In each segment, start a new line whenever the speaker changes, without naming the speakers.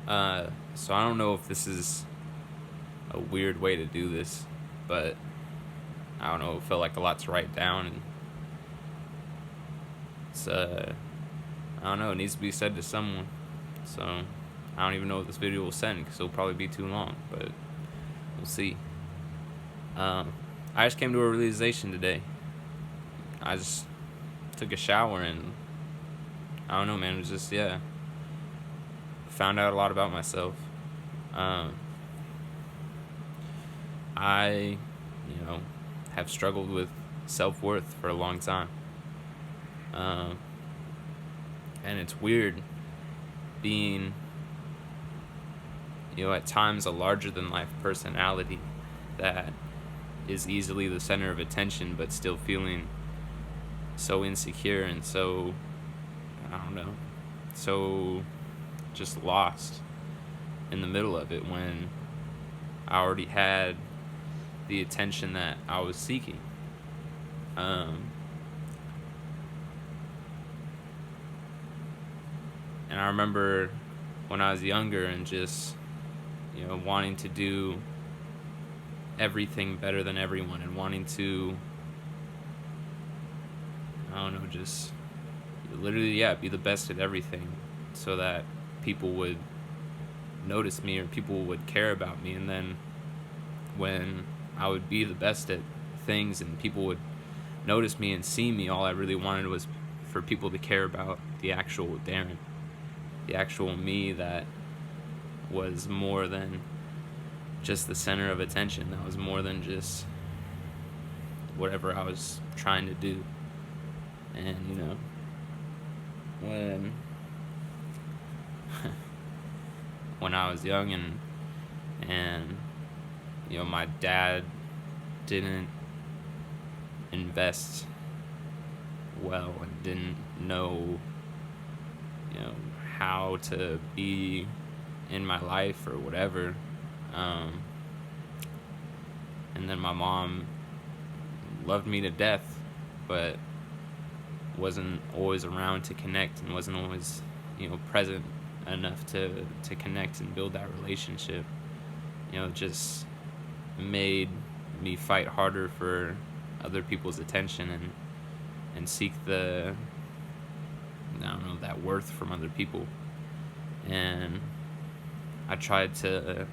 So I don't know if this is a weird way to do this, but I don't know. It felt like a lot to write down, and it's I don't know. It needs to be said to someone. So I don't even know if this video will send because it'll probably be too long, but we'll see. Um, I just came to a realization today. I just took a shower and I don't know, man. It was just found out a lot about myself. Um, I, have struggled with self-worth for a long time. Um, and it's weird being, at times a larger than life personality that is easily the center of attention, but still feeling so insecure and so, I don't know, so just lost in the middle of it when I already had the attention that I was seeking. And I remember when I was younger and just, wanting to do everything better than everyone and wanting to, I don't know, just literally, be the best at everything so that people would notice me or people would care about me. And then when I would be the best at things and people would notice me and see me, all I really wanted was for people to care about the actual Darren, the actual me that was more than just the center of attention, that was more than just whatever I was trying to do. And when when I was young and my dad didn't invest well and didn't know how to be in my life or whatever. And then my mom loved me to death, but wasn't always around to connect and wasn't always present enough to connect and build that relationship. Just made me fight harder for other people's attention and seek the, I don't know, that worth from other people. And I tried to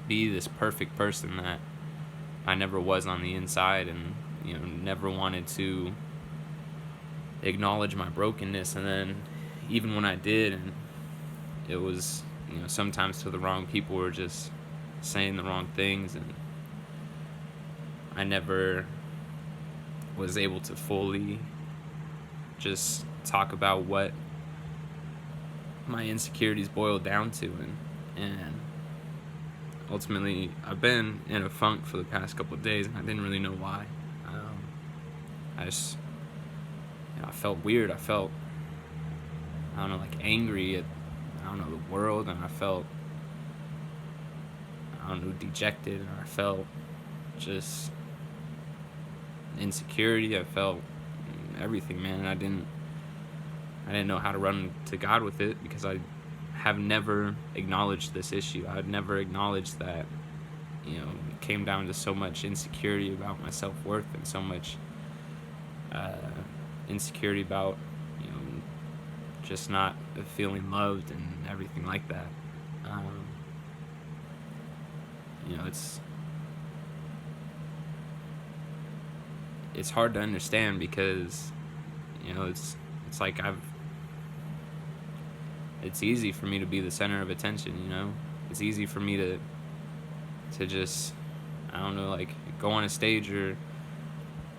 be this perfect person that I never was on the inside, and never wanted to acknowledge my brokenness. And then even when I did, and it was sometimes to the wrong people or just saying the wrong things, and I never was able to fully just talk about what my insecurities boiled down to. And ultimately I've been in a funk for the past couple of days, and I didn't really know why. I just I felt weird. I felt, I don't know, like angry at, I don't know, the world, and I felt, I don't know, dejected, and I felt just insecurity. I felt everything, man. And I didn't know how to run to God with it because I have never acknowledged this issue. I've never acknowledged that it came down to so much insecurity about my self-worth and so much insecurity about just not feeling loved and everything like that. It's hard to understand because it's like it's easy for me to be the center of attention. It's easy for me to just, I don't know, like go on a stage or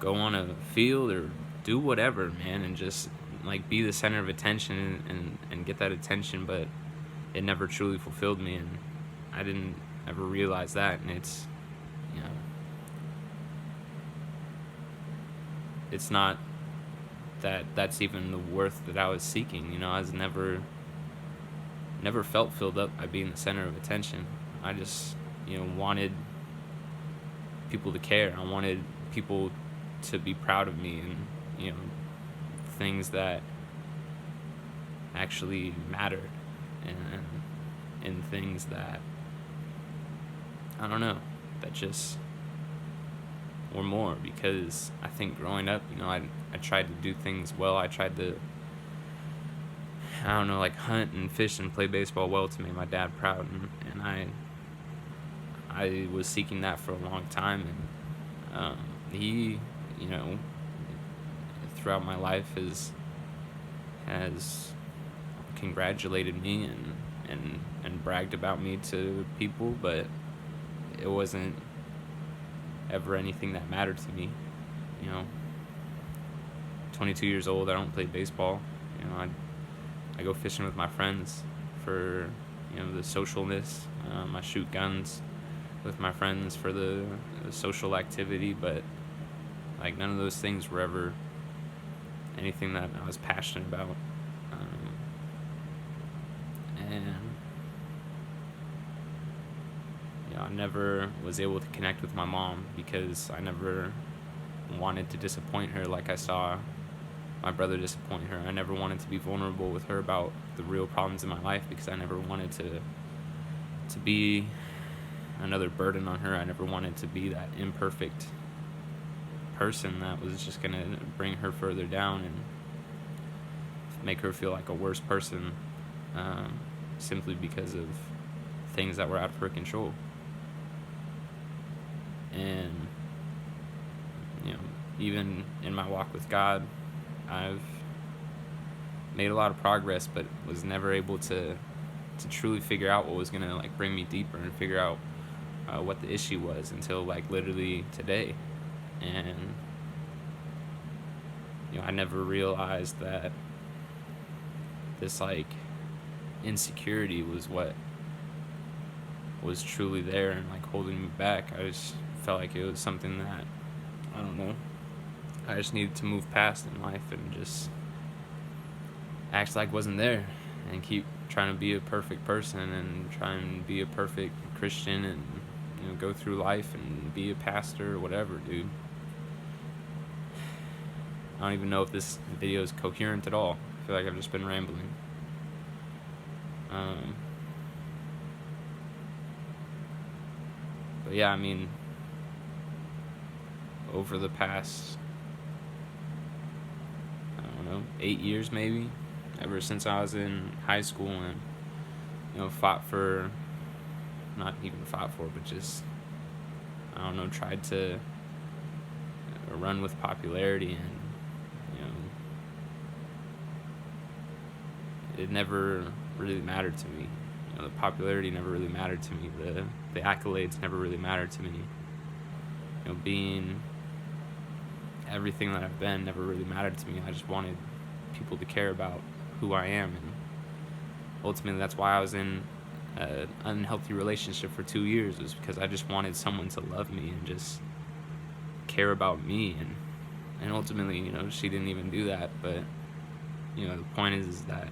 go on a field or do whatever, man, and just like be the center of attention and get that attention. But it never truly fulfilled me, and I didn't ever realize that. And it's it's not that's even the worth that I was seeking. I was never felt filled up by being the center of attention. I just wanted people to care. I wanted people to be proud of me, and things that actually mattered. And in things that, I don't know, that just were more. Because I think growing up, I tried to do things well. I tried to, I don't know, like hunt and fish and play baseball well to make my dad proud, and I was seeking that for a long time, and he, you know, throughout my life has congratulated me and bragged about me to people, but it wasn't ever anything that mattered to me. You know, 22 years old, I don't play baseball. I go fishing with my friends for, the socialness. I shoot guns with my friends for the social activity, but like none of those things were ever anything that I was passionate about. And I never was able to connect with my mom because I never wanted to disappoint her like I saw my brother disappoint her. I never wanted to be vulnerable with her about the real problems in my life because I never wanted to be another burden on her. I never wanted to be that imperfect person that was just going to bring her further down and make her feel like a worse person, simply because of things that were out of her control. And even in my walk with God, I've made a lot of progress, but was never able to truly figure out what was gonna like bring me deeper and figure out what the issue was until like literally today. And I never realized that this like insecurity was what was truly there and like holding me back. I just felt like it was something that, I don't know, I just needed to move past in life and just act like wasn't there and keep trying to be a perfect person and try and be a perfect Christian and go through life and be a pastor or whatever, dude. I don't even know if this video is coherent at all. I feel like I've just been rambling. But yeah, I mean, over the past, I don't know, 8 years maybe, ever since I was in high school and, not even fought for, but just, I don't know, tried to run with popularity, and, it never really mattered to me. The popularity never really mattered to me. The accolades never really mattered to me. Being everything that I've been never really mattered to me. I just wanted people to care about who I am, and ultimately that's why I was in an unhealthy relationship for 2 years, was because I just wanted someone to love me and just care about me, and ultimately, she didn't even do that. But the point is that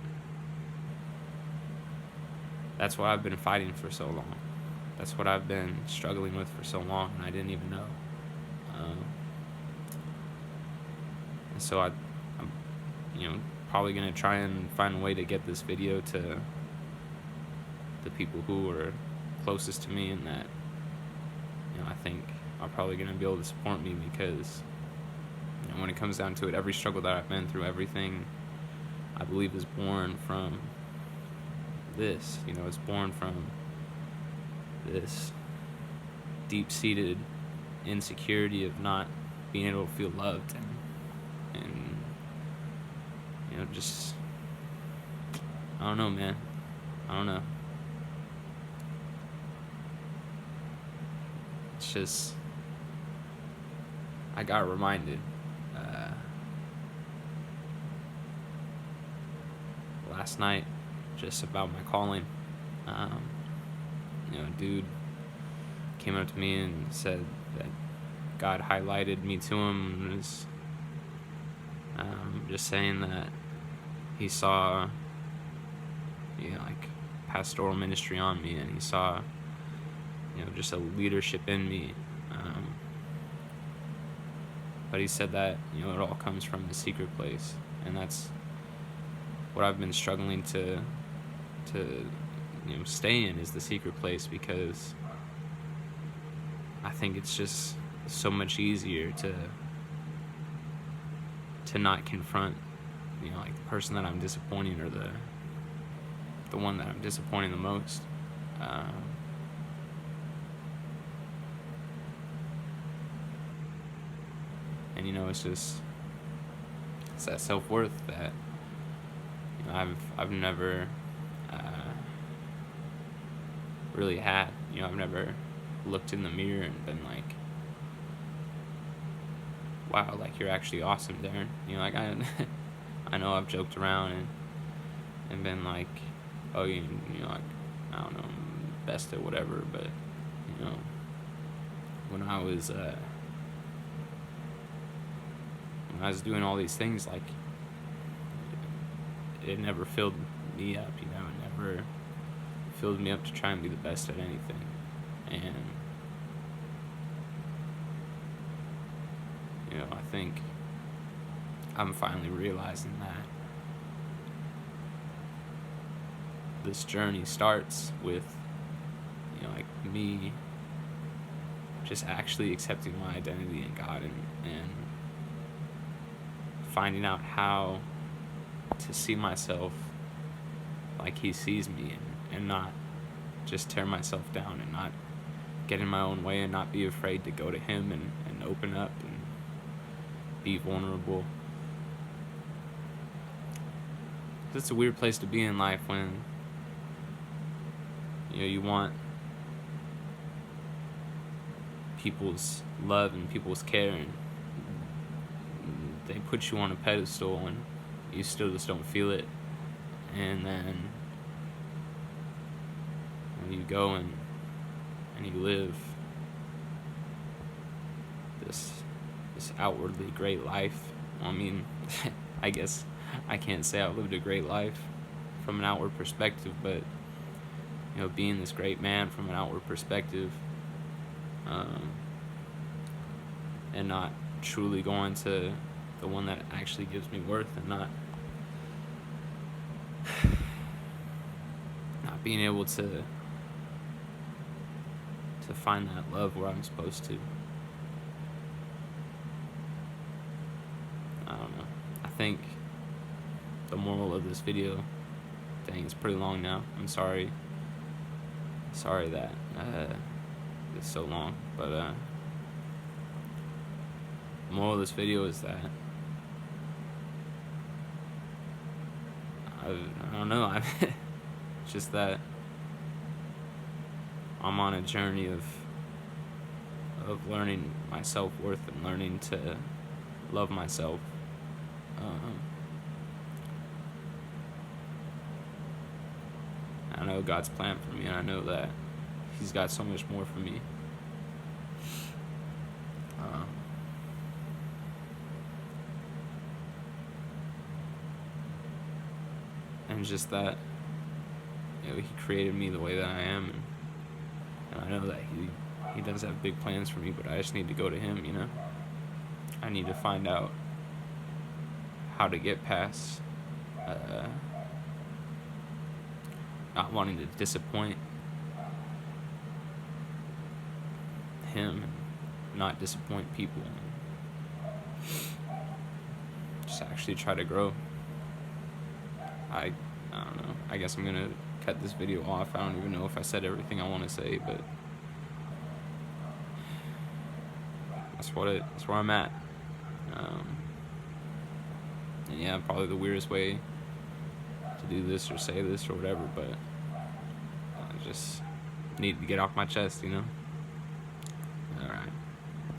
that's what I've been fighting for so long. That's what I've been struggling with for so long, and I didn't even know. And so I'm probably going to try and find a way to get this video to the people who are closest to me, and that, I think are probably going to be able to support me, because, when it comes down to it, every struggle that I've been through, everything I believe is born from this. It's born from this deep-seated insecurity of not being able to feel loved, and just, I don't know, man. I don't know. It's just, I got reminded last night just about my calling. A dude came up to me and said that God highlighted me to him, and was just saying that he saw like pastoral ministry on me, and he saw just a leadership in me, but he said that it all comes from the secret place, and that's what I've been struggling to stay in is the secret place, because I think it's just so much easier to not confront, like the person that I'm disappointing, or the one that I'm disappointing the most. And it's that self-worth that I've never really had. I've never looked in the mirror and been like, wow, like, you're actually awesome, Darren. Like, I know I've joked around and been like, oh, like, I don't know, I'm best at whatever, but when I was doing all these things, like, it never filled me up. It never filled me up to try and be the best at anything. And I think I'm finally realizing that this journey starts with like me just actually accepting my identity in God, and finding out how to see myself like He sees me, and not just tear myself down, and not get in my own way, and not be afraid to go to Him and open up and be vulnerable. It's a weird place to be in life when you want people's love and people's care, and they put you on a pedestal, and you still just don't feel it. And then when you go and you live this outwardly great life, well, I mean, I guess I can't say I've lived a great life from an outward perspective, but being this great man from an outward perspective, and not truly going to the one that actually gives me worth, and not being able to find that love where I'm supposed to. I don't know. I think the moral of this video, dang, it's pretty long now. I'm sorry that it's so long, but the moral of this video is that I don't know. It's just that I'm on a journey of learning my self-worth and learning to love myself. I know God's plan for me, and I know that He's got so much more for me. And just that He created me the way that I am, and I know that He does have big plans for me, but I just need to go to Him. I need to find out how to get past not wanting to disappoint Him, and not disappoint people, and just actually try to grow. I don't know. I guess I'm gonna cut this video off. I don't even know if I said everything I want to say, but that's where I'm at. And yeah, probably the weirdest way to do this or say this or whatever, but I just need to get off my chest,